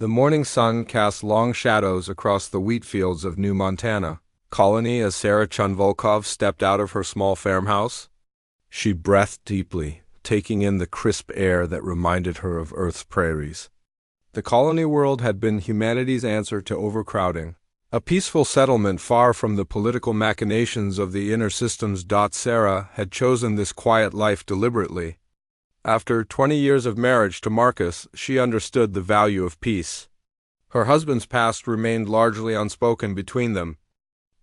The morning sun cast long shadows across the wheat fields of New Montana colony as Sarah Chunvolkov stepped out of her small farmhouse. She breathed deeply, taking in the crisp air that reminded her of Earth's prairies. The colony world had been humanity's answer to overcrowding, a peaceful settlement far from the political machinations of the inner systems. Sarah had chosen this quiet life deliberately. After 20 years of marriage to Marcus, she understood the value of peace. Her husband's past remained largely unspoken between them,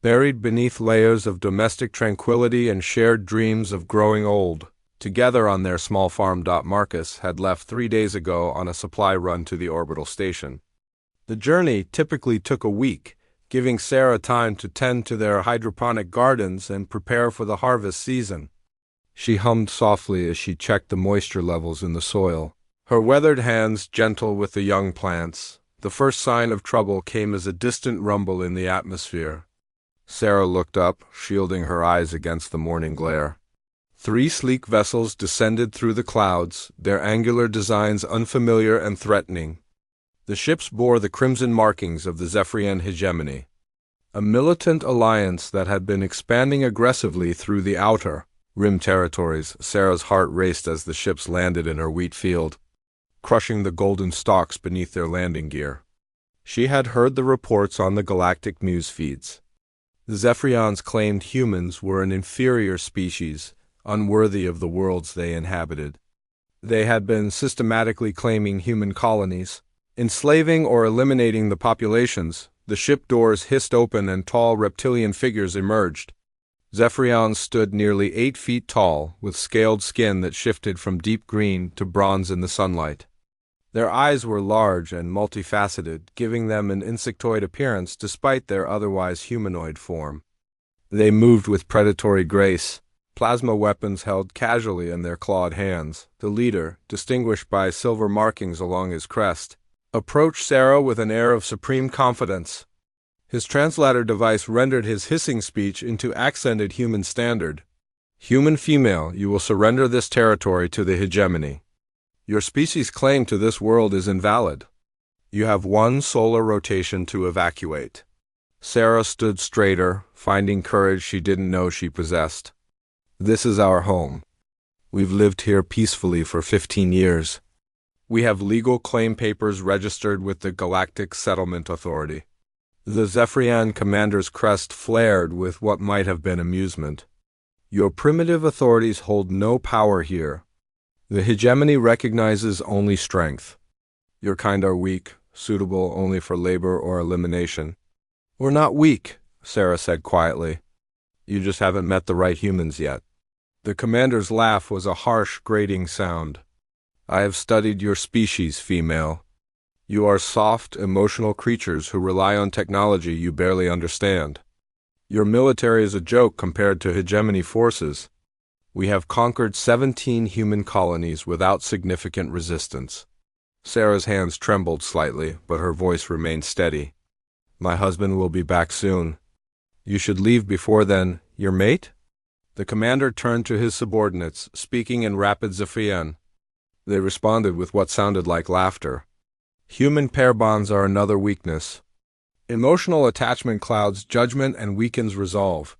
buried beneath layers of domestic tranquility and shared dreams of growing old, together on their small farm. Marcus had left 3 days ago on a supply run to the orbital station. The journey typically took a week, giving Sarah time to tend to their hydroponic gardens and prepare for the harvest season. She hummed softly as she checked the moisture levels in the soil, her weathered hands gentle with the young plants. The first sign of trouble came as a distant rumble in the atmosphere. Sarah looked up, shielding her eyes against the morning glare. 3 sleek vessels descended through the clouds, their angular designs unfamiliar and threatening. The ships bore the crimson markings of the Zephyrian hegemony, a militant alliance that had been expanding aggressively through the outer rim territories. Sarah's heart raced as the ships landed in her wheat field, crushing the golden stalks beneath their landing gear. She had heard the reports on the galactic news feeds. The Zephyrians claimed humans were an inferior species, unworthy of the worlds they inhabited. They had been systematically claiming human colonies, enslaving or eliminating the populations. The ship doors hissed open and tall reptilian figures emerged. Zephyrians stood nearly 8 feet tall, with scaled skin that shifted from deep green to bronze in the sunlight. Their eyes were large and multifaceted, giving them an insectoid appearance despite their otherwise humanoid form. They moved with predatory grace, plasma weapons held casually in their clawed hands. The leader, distinguished by silver markings along his crest, approached Sarah with an air of supreme confidence. His translator device rendered his hissing speech into accented human standard. "Human female, you will surrender this territory to the hegemony. Your species' claim to this world is invalid. You have 1 solar rotation to evacuate." Sarah stood straighter, finding courage she didn't know she possessed. "This is our home. We've lived here peacefully for 15 years. We have legal claim papers registered with the Galactic Settlement Authority." The Zephyrian commander's crest flared with what might have been amusement. "Your primitive authorities hold no power here. The hegemony recognizes only strength. Your kind are weak, suitable only for labor or elimination." "We're not weak," Sarah said quietly. "You just haven't met the right humans yet." The commander's laugh was a harsh, grating sound. "I have studied your species, female. You are soft, emotional creatures who rely on technology you barely understand. Your military is a joke compared to hegemony forces. We have conquered 17 human colonies without significant resistance." Sarah's hands trembled slightly, but her voice remained steady. "My husband will be back soon. You should leave before then. Your mate?" The commander turned to his subordinates, speaking in rapid Zephyrian. They responded with what sounded like laughter. "Human pair bonds are another weakness. Emotional attachment clouds judgment and weakens resolve.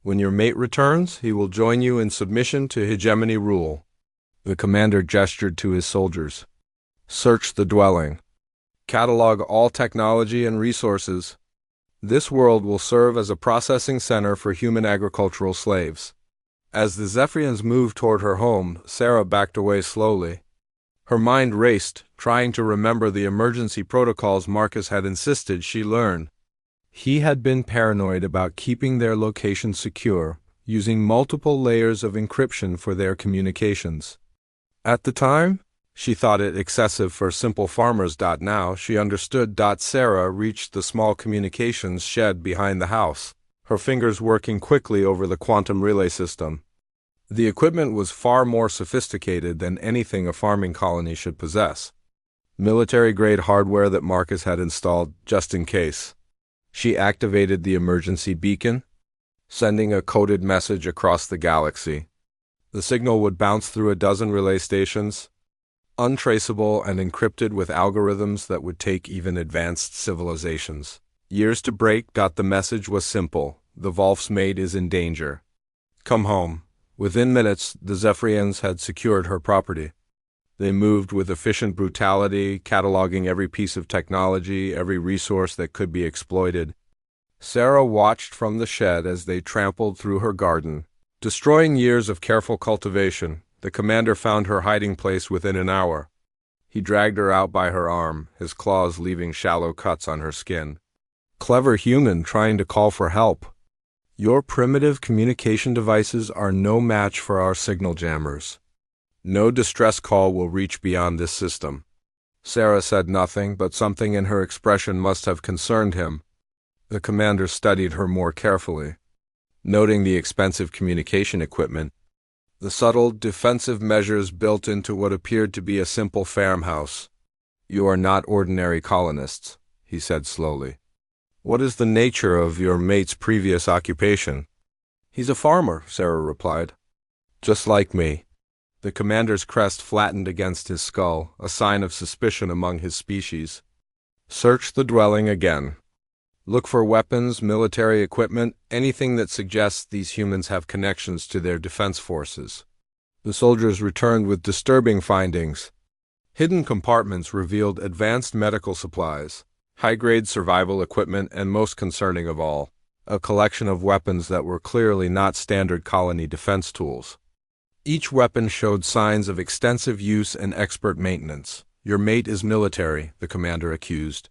When your mate returns, he will join you in submission to hegemony rule." The commander gestured to his soldiers. "Search the dwelling. Catalog all technology and resources. This world will serve as a processing center for human agricultural slaves." As the Zephyrians moved toward her home, Sarah backed away slowly. Her mind raced, trying to remember the emergency protocols Marcus had insisted she learn. He had been paranoid about keeping their location secure, using multiple layers of encryption for their communications. At the time, she thought it excessive for simple farmers. Now she understood. Sarah reached the small communications shed behind the house, her fingers working quickly over the quantum relay system. The equipment was far more sophisticated than anything a farming colony should possess. Military-grade hardware that Marcus had installed just in case. She activated the emergency beacon, sending a coded message across the galaxy. The signal would bounce through a dozen relay stations, untraceable and encrypted with algorithms that would take even advanced civilizations years to break. The message was simple: the Volf's mate is in danger. Come home. Within minutes, the Zephyrians had secured her property. They moved with efficient brutality, cataloging every piece of technology, every resource that could be exploited. Sarah watched from the shed as they trampled through her garden, destroying years of careful cultivation. The commander found her hiding place within an hour. He dragged her out by her arm, his claws leaving shallow cuts on her skin. Clever human trying to call for help. Your primitive communication devices are no match for our signal jammers. No distress call will reach beyond this system. Sarah said nothing, but something in her expression must have concerned him. The commander studied her more carefully, noting the expensive communication equipment, the subtle defensive measures built into what appeared to be a simple farmhouse. You are not ordinary colonists, he said slowly. What is the nature of your mate's previous occupation? He's a farmer, Sarah replied. Just like me. The commander's crest flattened against his skull, a sign of suspicion among his species. Search the dwelling again. Look for weapons, military equipment, anything that suggests these humans have connections to their defense forces. The soldiers returned with disturbing findings. Hidden compartments revealed advanced medical supplies, high-grade survival equipment, and most concerning of all, a collection of weapons that were clearly not standard colony defense tools. Each weapon showed signs of extensive use and expert maintenance. Your mate is military, the commander accused.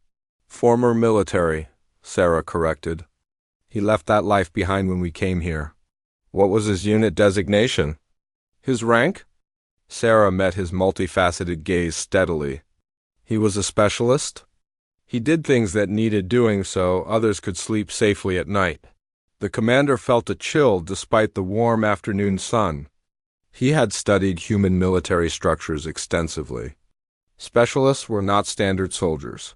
Former military, Sarah corrected. He left that life behind when we came here. What was his unit designation? His rank? Sarah met his multifaceted gaze steadily. He was a specialist? He did things that needed doing so others could sleep safely at night. The commander felt a chill despite the warm afternoon sun. He had studied human military structures extensively. Specialists were not standard soldiers.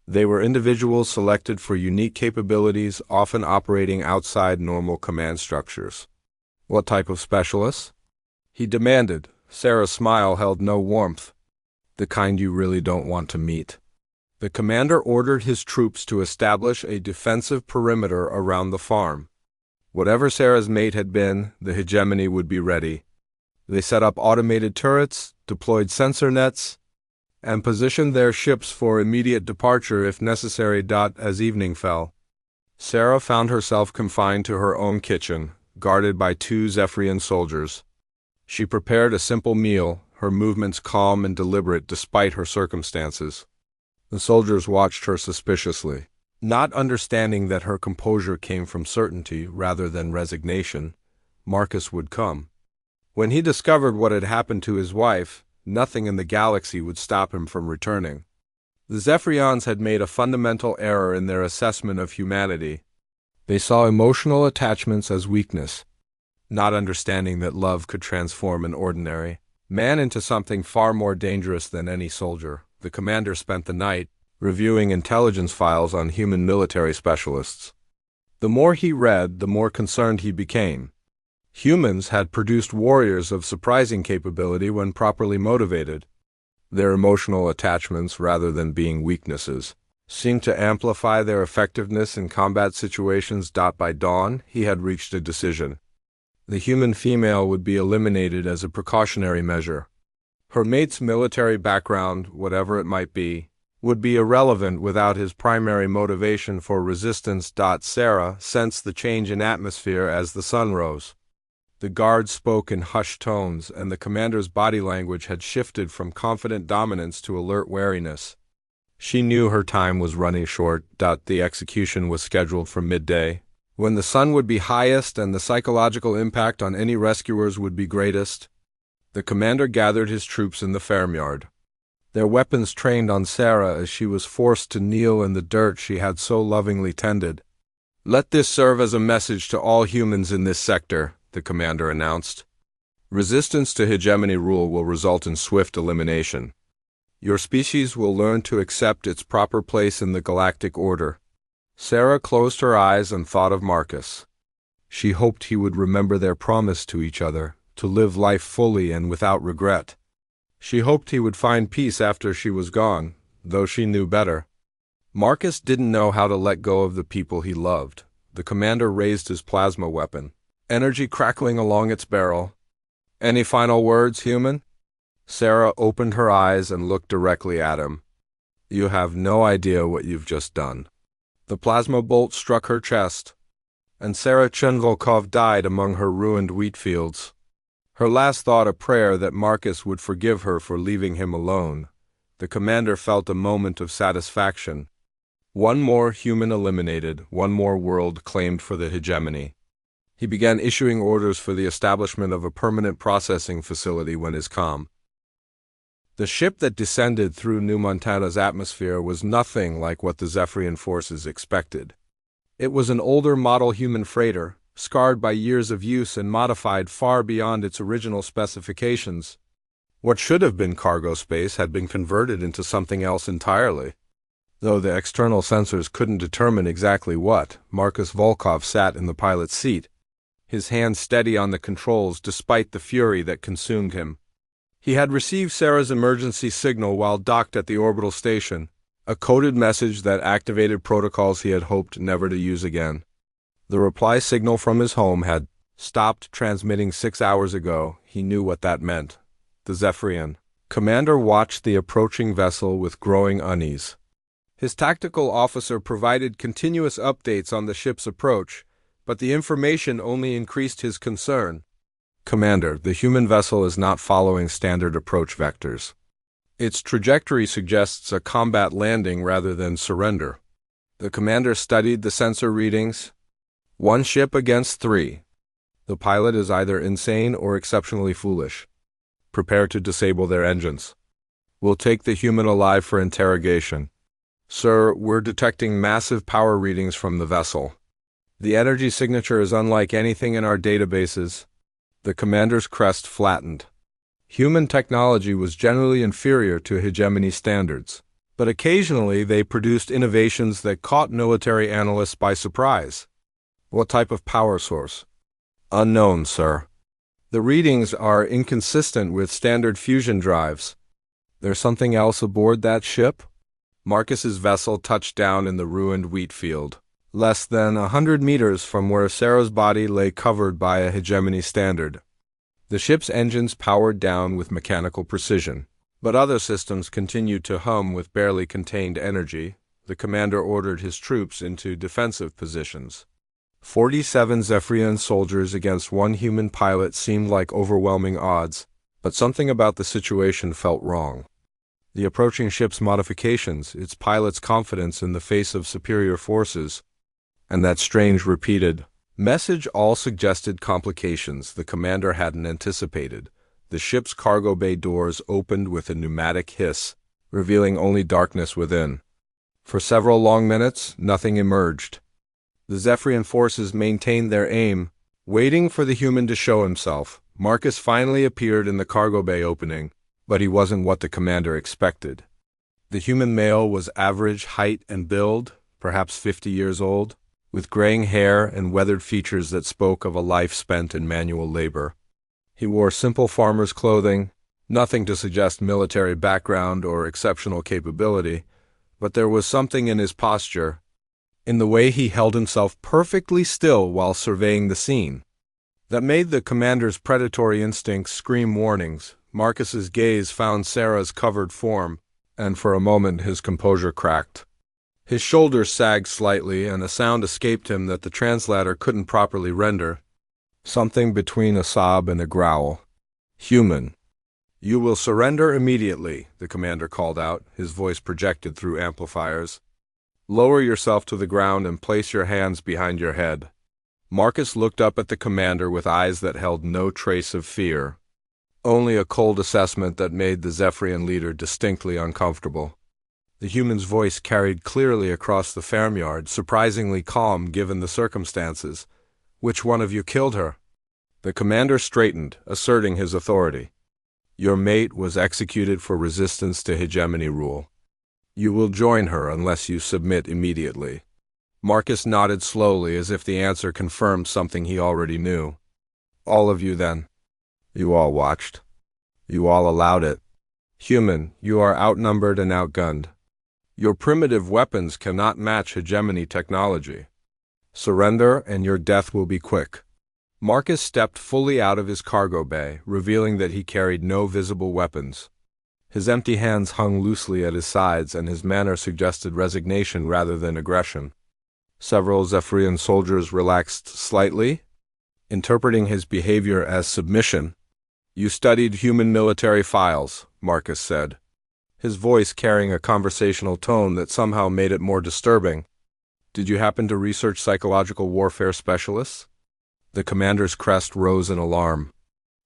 They were individuals selected for unique capabilities, often operating outside normal command structures. What type of specialists? He demanded. Sarah's smile held no warmth. The kind you really don't want to meet. The commander ordered his troops to establish a defensive perimeter around the farm. Whatever Sarah's mate had been, the hegemony would be ready. They set up automated turrets, deployed sensor nets, and positioned their ships for immediate departure if necessary. As evening fell, Sarah found herself confined to her own kitchen, guarded by 2 Zephyrian soldiers. She prepared a simple meal, her movements calm and deliberate despite her circumstances. The soldiers watched her suspiciously, not understanding that her composure came from certainty rather than resignation. Marcus would come. When he discovered what had happened to his wife, nothing in the galaxy would stop him from returning. The Zephyrians had made a fundamental error in their assessment of humanity. They saw emotional attachments as weakness, not understanding that love could transform an ordinary man into something far more dangerous than any soldier. The commander spent the night reviewing intelligence files on human military specialists. The more he read, the more concerned he became. Humans had produced warriors of surprising capability when properly motivated. Their emotional attachments, rather than being weaknesses, seemed to amplify their effectiveness in combat situations. By dawn, he had reached a decision. The human female would be eliminated as a precautionary measure. Her mate's military background, whatever it might be, would be irrelevant without his primary motivation for resistance. Sarah sensed the change in atmosphere as the sun rose. The guards spoke in hushed tones, and the commander's body language had shifted from confident dominance to alert wariness. She knew her time was running short. The execution was scheduled for midday, when the sun would be highest and the psychological impact on any rescuers would be greatest. The commander gathered his troops in the farmyard. Their weapons trained on Sarah as she was forced to kneel in the dirt she had so lovingly tended. "Let this serve as a message to all humans in this sector," the commander announced. "Resistance to hegemony rule will result in swift elimination. Your species will learn to accept its proper place in the galactic order." Sarah closed her eyes and thought of Marcus. She hoped he would remember their promise to each other, to live life fully and without regret. She hoped he would find peace after she was gone, though she knew better. Marcus didn't know how to let go of the people he loved. The commander raised his plasma weapon, energy crackling along its barrel. "Any final words, human?" Sarah opened her eyes and looked directly at him. "You have no idea what you've just done." The plasma bolt struck her chest, and Sarah Chunvolkov died among her ruined wheat fields. Her last thought a prayer that Marcus would forgive her for leaving him alone. The commander felt a moment of satisfaction. One more human eliminated, one more world claimed for the hegemony. He began issuing orders for the establishment of a permanent processing facility when his calm. The ship that descended through New Montana's atmosphere was nothing like what the Zephyrian forces expected. It was an older model human freighter, scarred by years of use and modified far beyond its original specifications. What should have been cargo space had been converted into something else entirely. Though the external sensors couldn't determine exactly what, Marcus Volkov sat in the pilot's seat, his hand steady on the controls despite the fury that consumed him. He had received Sarah's emergency signal while docked at the orbital station, a coded message that activated protocols he had hoped never to use again. The reply signal from his home had stopped transmitting 6 hours ago. He knew what that meant. The Zephyrian commander watched the approaching vessel with growing unease. His tactical officer provided continuous updates on the ship's approach, but the information only increased his concern. "Commander, the human vessel is not following standard approach vectors. Its trajectory suggests a combat landing rather than surrender." The commander studied the sensor readings. 1 ship against 3. The pilot is either insane or exceptionally foolish. Prepare to disable their engines. We'll take the human alive for interrogation. Sir, we're detecting massive power readings from the vessel. The energy signature is unlike anything in our databases. The commander's crest flattened. Human technology was generally inferior to hegemony standards, but occasionally they produced innovations that caught military analysts by surprise. "What type of power source?" "Unknown, sir. The readings are inconsistent with standard fusion drives." "There's something else aboard that ship?" Marcus's vessel touched down in the ruined wheat field, less than 100 meters from where Sarah's body lay covered by a hegemony standard. The ship's engines powered down with mechanical precision, but other systems continued to hum with barely contained energy. The commander ordered his troops into defensive positions. 47 Zephyrian soldiers against 1 human pilot seemed like overwhelming odds, but something about the situation felt wrong. The approaching ship's modifications, its pilot's confidence in the face of superior forces, and that strange repeated message all suggested complications the commander hadn't anticipated. The ship's cargo bay doors opened with a pneumatic hiss, revealing only darkness within. For several long minutes, nothing emerged. The Zephyrian forces maintained their aim, waiting for the human to show himself. Marcus finally appeared in the cargo bay opening, but he wasn't what the commander expected. The human male was average height and build, perhaps 50 years old, with graying hair and weathered features that spoke of a life spent in manual labor. He wore simple farmer's clothing, nothing to suggest military background or exceptional capability, but there was something in his posture, in the way he held himself perfectly still while surveying the scene, that made the commander's predatory instincts scream warnings. Marcus's gaze found Sarah's covered form, and for a moment his composure cracked. His shoulders sagged slightly, and a sound escaped him that the translator couldn't properly render. Something between a sob and a growl. "Human. You will surrender immediately," the commander called out, his voice projected through amplifiers. "Lower yourself to the ground and place your hands behind your head." Marcus looked up at the commander with eyes that held no trace of fear, only a cold assessment that made the Zephyrian leader distinctly uncomfortable. The human's voice carried clearly across the farmyard, surprisingly calm given the circumstances. "Which one of you killed her?" The commander straightened, asserting his authority. "Your mate was executed for resistance to hegemony rule. You will join her unless you submit immediately." Marcus nodded slowly as if the answer confirmed something he already knew. "All of you, then? You all watched? You all allowed it?" Human, you are outnumbered and outgunned. Your primitive weapons cannot match hegemony technology. Surrender, and your death will be quick. Marcus stepped fully out of his cargo bay, revealing that he carried no visible weapons. His empty hands hung loosely at his sides, and his manner suggested resignation rather than aggression. Several Zephyrian soldiers relaxed slightly, interpreting his behavior as submission. "You studied human military files," Marcus said, his voice carrying a conversational tone that somehow made it more disturbing. "Did you happen to research psychological warfare specialists?" The commander's crest rose in alarm.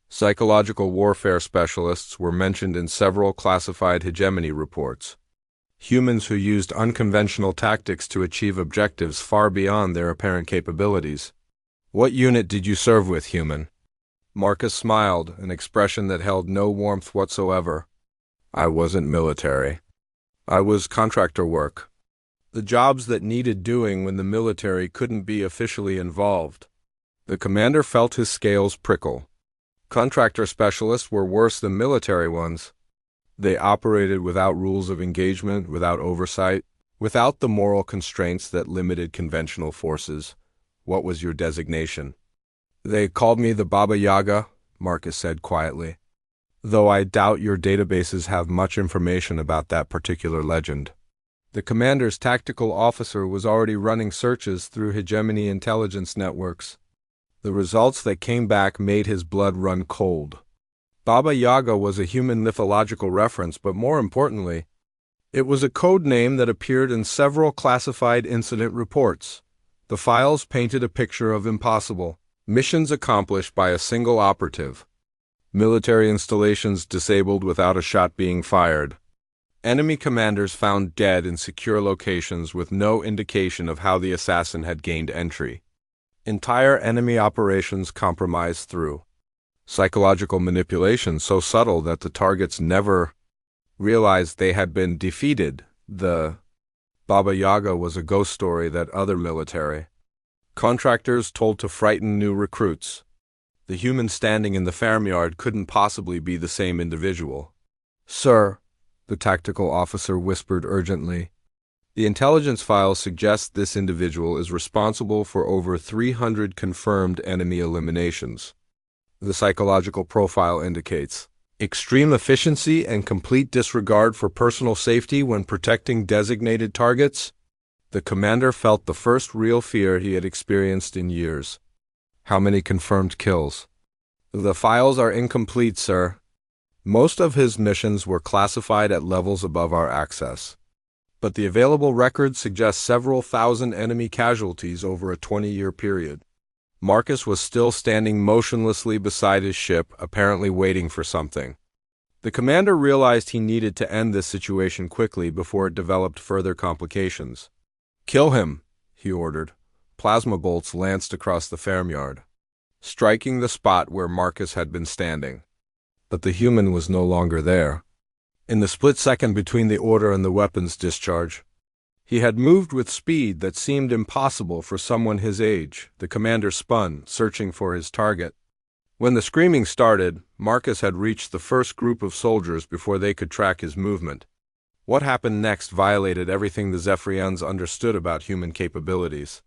Psychological warfare specialists were mentioned in several classified hegemony reports. Humans who used unconventional tactics to achieve objectives far beyond their apparent capabilities. "What unit did you serve with, human?" Marcus smiled, an expression that held no warmth whatsoever. "I wasn't military. I was contractor work. The jobs that needed doing when the military couldn't be officially involved." The commander felt his scales prickle. Contractor specialists were worse than military ones. They operated without rules of engagement, without oversight, without the moral constraints that limited conventional forces. "What was your designation?" "They called me the Baba Yaga," Marcus said quietly, "though I doubt your databases have much information about that particular legend." The commander's tactical officer was already running searches through hegemony intelligence networks. The results that came back made his blood run cold. Baba Yaga was a human mythological reference, but more importantly, it was a code name that appeared in several classified incident reports. The files painted a picture of impossible missions accomplished by a single operative, military installations disabled without a shot being fired, enemy commanders found dead in secure locations with no indication of how the assassin had gained entry, entire enemy operations compromised through psychological manipulation so subtle that the targets never realized they had been defeated. The Baba Yaga was a ghost story that other military contractors told to frighten new recruits. The human standing in the farmyard couldn't possibly be the same individual. "Sir," the tactical officer whispered urgently, "the intelligence files suggest this individual is responsible for over 300 confirmed enemy eliminations. The psychological profile indicates extreme efficiency and complete disregard for personal safety when protecting designated targets." The commander felt the first real fear he had experienced in years. "How many confirmed kills?" "The files are incomplete, sir. Most of his missions were classified at levels above our access, but the available records suggest several thousand enemy casualties over a 20-year period." Marcus was still standing motionlessly beside his ship, apparently waiting for something. The commander realized he needed to end this situation quickly before it developed further complications. "Kill him," he ordered. Plasma bolts lanced across the farmyard, striking the spot where Marcus had been standing. But the human was no longer there. In the split second between the order and the weapon's discharge, he had moved with speed that seemed impossible for someone his age. The commander spun, searching for his target. When the screaming started, Marcus had reached the first group of soldiers before they could track his movement. What happened next violated everything the Zephyrians understood about human capabilities.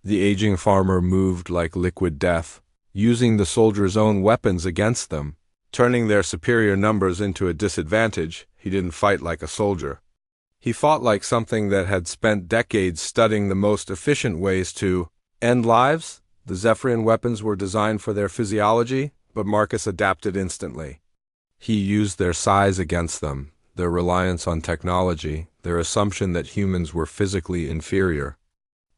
The aging farmer moved like liquid death, using the soldiers' own weapons against them, turning their superior numbers into a disadvantage. He didn't fight like a soldier. He fought like something that had spent decades studying the most efficient ways to end lives. The Zephyrian weapons were designed for their physiology, but Marcus adapted instantly. He used their size against them, their reliance on technology, their assumption that humans were physically inferior.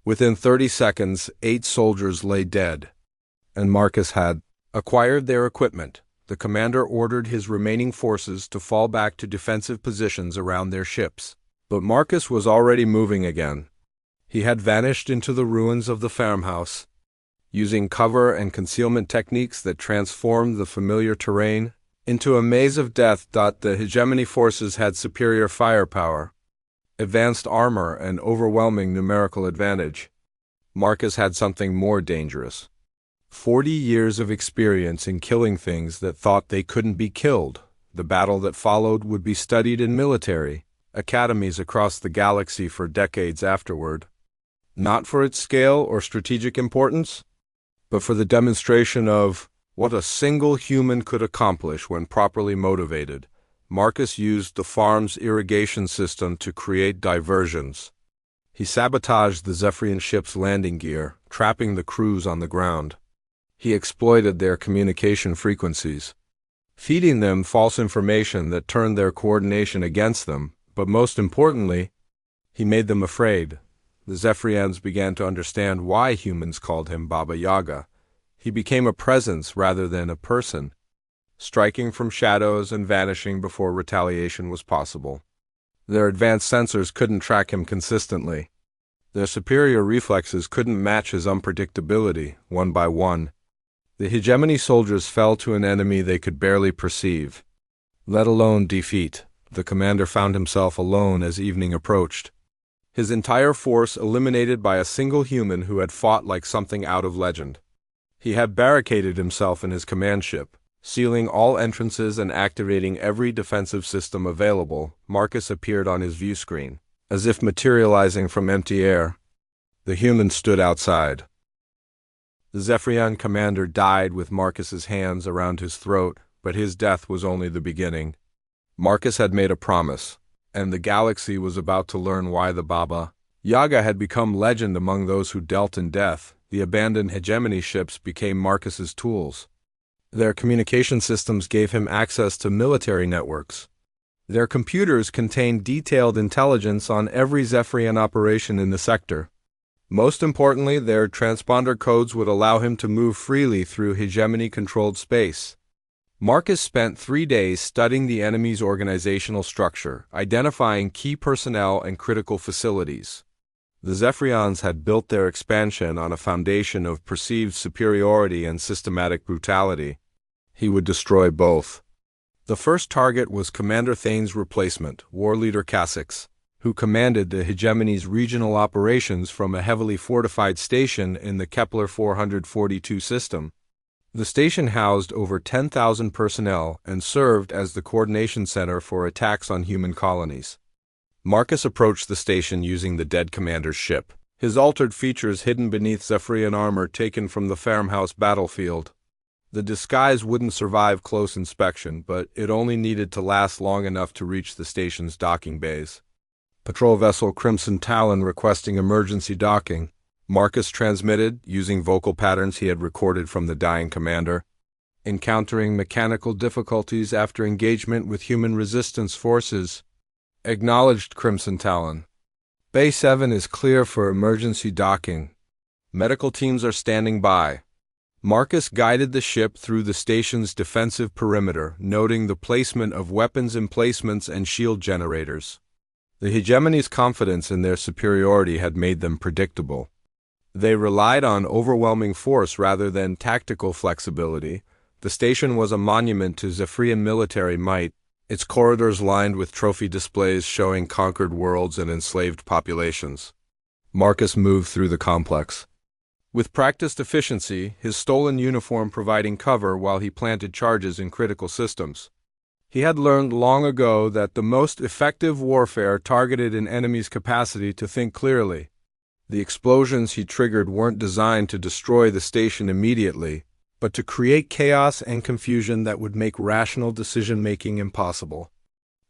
Within 30 seconds, 8 soldiers lay dead, and Marcus had acquired their equipment. The commander ordered his remaining forces to fall back to defensive positions around their ships. But Marcus was already moving again. He had vanished into the ruins of the farmhouse, using cover and concealment techniques that transformed the familiar terrain into a maze of death. The hegemony forces had superior firepower, advanced armor, and overwhelming numerical advantage. Marcus had something more dangerous: 40 years of experience in killing things that thought they couldn't be killed. The battle that followed would be studied in military academies across the galaxy for decades afterward. Not for its scale or strategic importance, but for the demonstration of what a single human could accomplish when properly motivated. Marcus used the farm's irrigation system to create diversions. He sabotaged the Zephyrian ship's landing gear, trapping the crews on the ground. He exploited their communication frequencies, feeding them false information that turned their coordination against them, but most importantly, he made them afraid. The Zephyrians began to understand why humans called him Baba Yaga. He became a presence rather than a person, striking from shadows and vanishing before retaliation was possible. Their advanced sensors couldn't track him consistently. Their superior reflexes couldn't match his unpredictability. One by one, the hegemony soldiers fell to an enemy they could barely perceive, let alone defeat. The commander found himself alone as evening approached, his entire force eliminated by a single human who had fought like something out of legend. He had barricaded himself in his command ship, sealing all entrances and activating every defensive system available. Marcus appeared on his view screen, as if materializing from empty air. The human stood outside. The Zephyrian commander died with Marcus's hands around his throat, but his death was only the beginning. Marcus had made a promise, and the galaxy was about to learn why the Baba Yaga had become legend among those who dealt in death. The abandoned hegemony ships became Marcus's tools. Their communication systems gave him access to military networks. Their computers contained detailed intelligence on every Zephyrian operation in the sector. Most importantly, their transponder codes would allow him to move freely through hegemony-controlled space. Marcus spent 3 days studying the enemy's organizational structure, identifying key personnel and critical facilities. The Zephyrians had built their expansion on a foundation of perceived superiority and systematic brutality. He would destroy both. The first target was Commander Thane's replacement, War Leader Kasix, who commanded the hegemony's regional operations from a heavily fortified station in the Kepler 442 system. The station housed over 10,000 personnel and served as the coordination center for attacks on human colonies. Marcus approached the station using the dead commander's ship, his altered features hidden beneath Zephyrian armor taken from the farmhouse battlefield. The disguise wouldn't survive close inspection, but it only needed to last long enough to reach the station's docking bays. Patrol vessel Crimson Talon requesting emergency docking. Marcus transmitted, using vocal patterns he had recorded from the dying commander. Encountering mechanical difficulties after engagement with human resistance forces. Acknowledged, Crimson Talon. Bay 7 is clear for emergency docking. Medical teams are standing by. Marcus guided the ship through the station's defensive perimeter, noting the placement of weapons emplacements and shield generators. The hegemony's confidence in their superiority had made them predictable. They relied on overwhelming force rather than tactical flexibility. The station was a monument to Zephyrian military might, its corridors lined with trophy displays showing conquered worlds and enslaved populations. Marcus moved through the complex, with practiced efficiency, his stolen uniform providing cover while he planted charges in critical systems. He had learned long ago that the most effective warfare targeted an enemy's capacity to think clearly. The explosions he triggered weren't designed to destroy the station immediately, but to create chaos and confusion that would make rational decision-making impossible.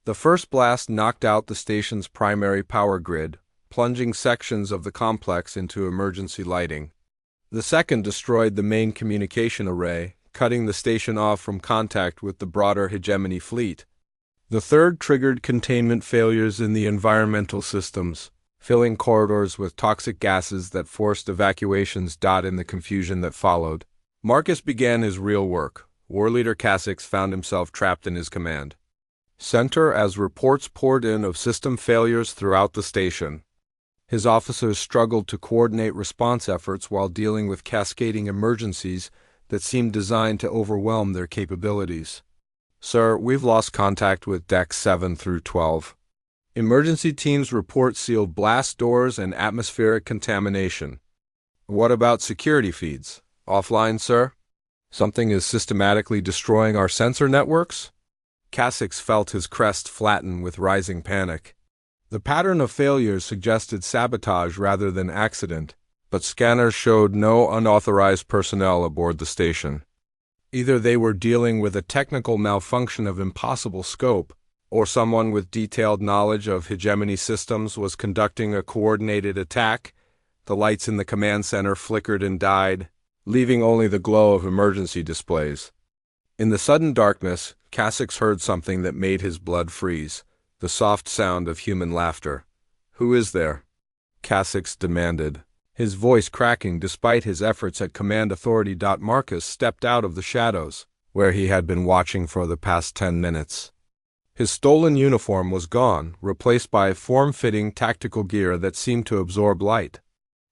The first blast knocked out the station's primary power grid, plunging sections of the complex into emergency lighting. The second destroyed the main communication array, cutting the station off from contact with the broader hegemony fleet. The third triggered containment failures in the environmental systems, filling corridors with toxic gases that forced evacuations. In the confusion that followed, Marcus began his real work. War Leader Kasix found himself trapped in his command center as reports poured in of system failures throughout the station. His officers struggled to coordinate response efforts while dealing with cascading emergencies that seemed designed to overwhelm their capabilities. Sir, we've lost contact with decks 7 through 12. Emergency teams report sealed blast doors and atmospheric contamination. What about security feeds? Offline, sir? Something is systematically destroying our sensor networks? Kasich felt his crest flatten with rising panic. The pattern of failures suggested sabotage rather than accident, but scanners showed no unauthorized personnel aboard the station. Either they were dealing with a technical malfunction of impossible scope, or someone with detailed knowledge of hegemony systems was conducting a coordinated attack. The lights in the command center flickered and died, leaving only the glow of emergency displays. In the sudden darkness, Kasich heard something that made his blood freeze, the soft sound of human laughter. "Who is there?" Kasich demanded, his voice cracking despite his efforts at command authority. Marcus stepped out of the shadows, where he had been watching for the past 10 minutes. His stolen uniform was gone, replaced by form-fitting tactical gear that seemed to absorb light.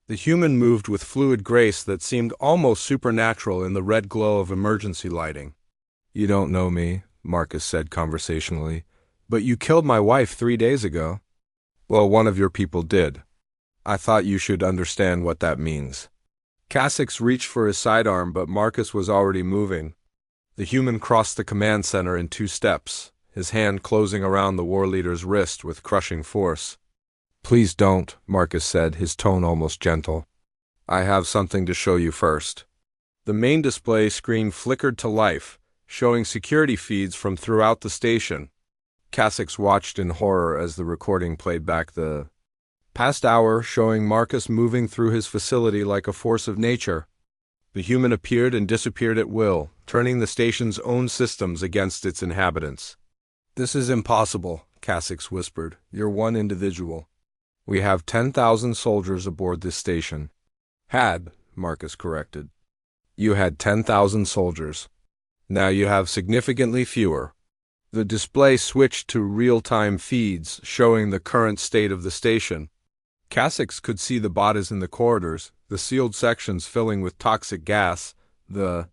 The human moved with fluid grace that seemed almost supernatural in the red glow of emergency lighting. "You don't know me," Marcus said conversationally, "but you killed my wife 3 days ago." "Well, one of your people did. I thought you should understand what that means." Kasich reached for his sidearm, but Marcus was already moving. The human crossed the command center in 2 steps, his hand closing around the war leader's wrist with crushing force. "Please don't," Marcus said, his tone almost gentle. "I have something to show you first." The main display screen flickered to life, showing security feeds from throughout the station. Kasich watched in horror as the recording played back the past hour, showing Marcus moving through his facility like a force of nature. The human appeared and disappeared at will, turning the station's own systems against its inhabitants. "This is impossible," Kasich whispered. "You're one individual. We have 10,000 soldiers aboard this station." "Had," Marcus corrected. "You had 10,000 soldiers. Now you have significantly fewer." The display switched to real-time feeds, showing the current state of the station. Kasich could see the bodies in the corridors, the sealed sections filling with toxic gas, the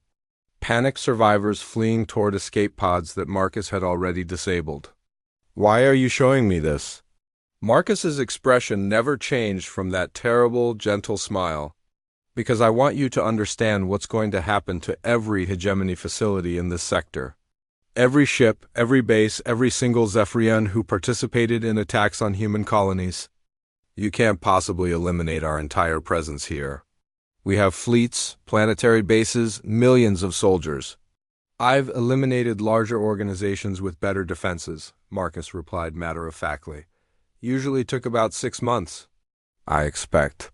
panicked survivors fleeing toward escape pods that Marcus had already disabled. "Why are you showing me this?" Marcus's expression never changed from that terrible, gentle smile. "Because I want you to understand what's going to happen to every hegemony facility in this sector. Every ship, every base, every single Zephyrian who participated in attacks on human colonies. You can't possibly eliminate our entire presence here. We have fleets, planetary bases, millions of soldiers." "I've eliminated larger organizations with better defenses," Marcus replied matter-of-factly. "Usually took about 6 months." "I expect.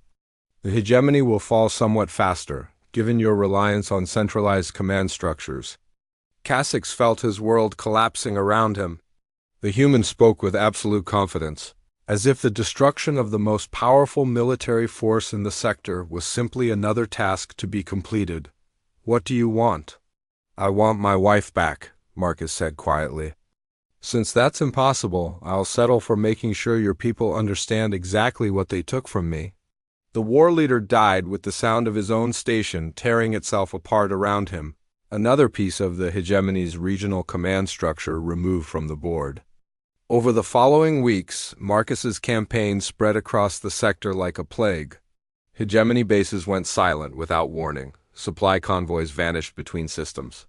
The hegemony will fall somewhat faster, given your reliance on centralized command structures." Kasich felt his world collapsing around him. The human spoke with absolute confidence, as if the destruction of the most powerful military force in the sector was simply another task to be completed. "What do you want?" "I want my wife back," Marcus said quietly. "Since that's impossible, I'll settle for making sure your people understand exactly what they took from me." The war leader died with the sound of his own station tearing itself apart around him, another piece of the hegemony's regional command structure removed from the board. Over the following weeks, Marcus's campaign spread across the sector like a plague. Hegemony bases went silent without warning. Supply convoys vanished between systems.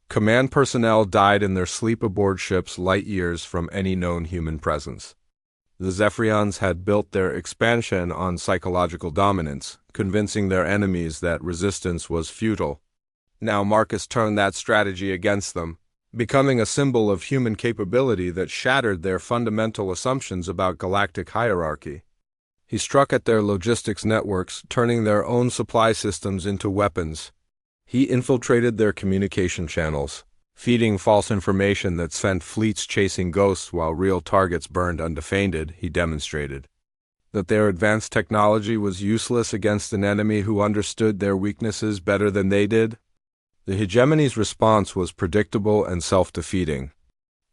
Command personnel died in their sleep aboard ships light years from any known human presence. The Zephyrians had built their expansion on psychological dominance, convincing their enemies that resistance was futile. Now Marcus turned that strategy against them, becoming a symbol of human capability that shattered their fundamental assumptions about galactic hierarchy. He struck at their logistics networks, turning their own supply systems into weapons. He infiltrated their communication channels, feeding false information that sent fleets chasing ghosts while real targets burned undefended. He demonstrated that their advanced technology was useless against an enemy who understood their weaknesses better than they did. The hegemony's response was predictable and self-defeating.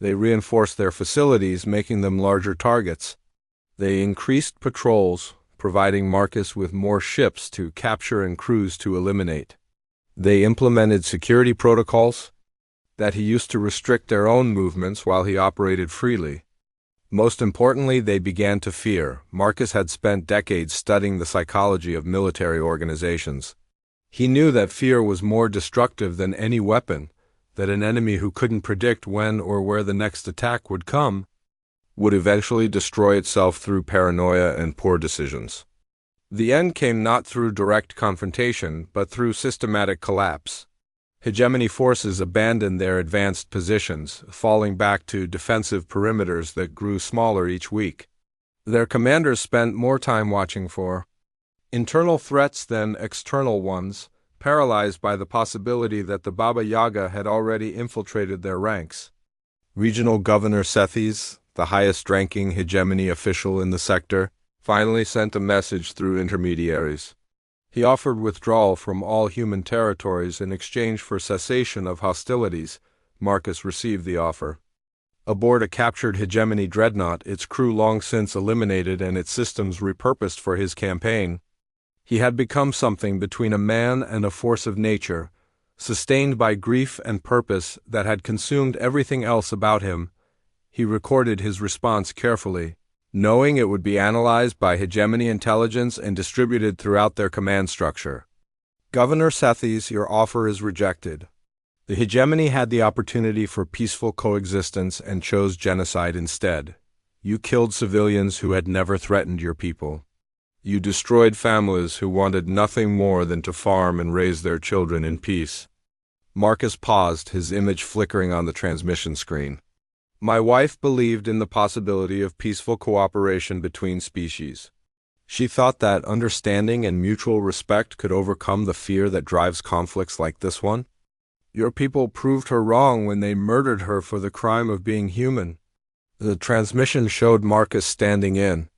They reinforced their facilities, making them larger targets. They increased patrols, providing Marcus with more ships to capture and crews to eliminate. They implemented security protocols that he used to restrict their own movements while he operated freely. Most importantly, they began to fear. Marcus had spent decades studying the psychology of military organizations. He knew that fear was more destructive than any weapon. that an enemy who couldn't predict when or where the next attack would come would eventually destroy itself through paranoia and poor decisions. The end came not through direct confrontation, but through systematic collapse. Hegemony forces abandoned their advanced positions, falling back to defensive perimeters that grew smaller each week. Their commanders spent more time watching for internal threats than external ones, paralyzed by the possibility that the Baba Yaga had already infiltrated their ranks. Regional Governor Sethis, the highest-ranking hegemony official in the sector, finally sent a message through intermediaries. He offered withdrawal from all human territories in exchange for cessation of hostilities. Marcus received the offer. Aboard a captured hegemony dreadnought, its crew long since eliminated and its systems repurposed for his campaign, he had become something between a man and a force of nature, sustained by grief and purpose that had consumed everything else about him. He recorded his response carefully, knowing it would be analyzed by hegemony intelligence and distributed throughout their command structure. Governor Sethis, your offer is rejected. The hegemony had the opportunity for peaceful coexistence and chose genocide instead. You killed civilians who had never threatened your people. You destroyed families who wanted nothing more than to farm and raise their children in peace. Marcus paused, his image flickering on the transmission screen. My wife believed in the possibility of peaceful cooperation between species. She thought that understanding and mutual respect could overcome the fear that drives conflicts like this one. Your people proved her wrong when they murdered her for the crime of being human. The transmission showed Marcus standing in,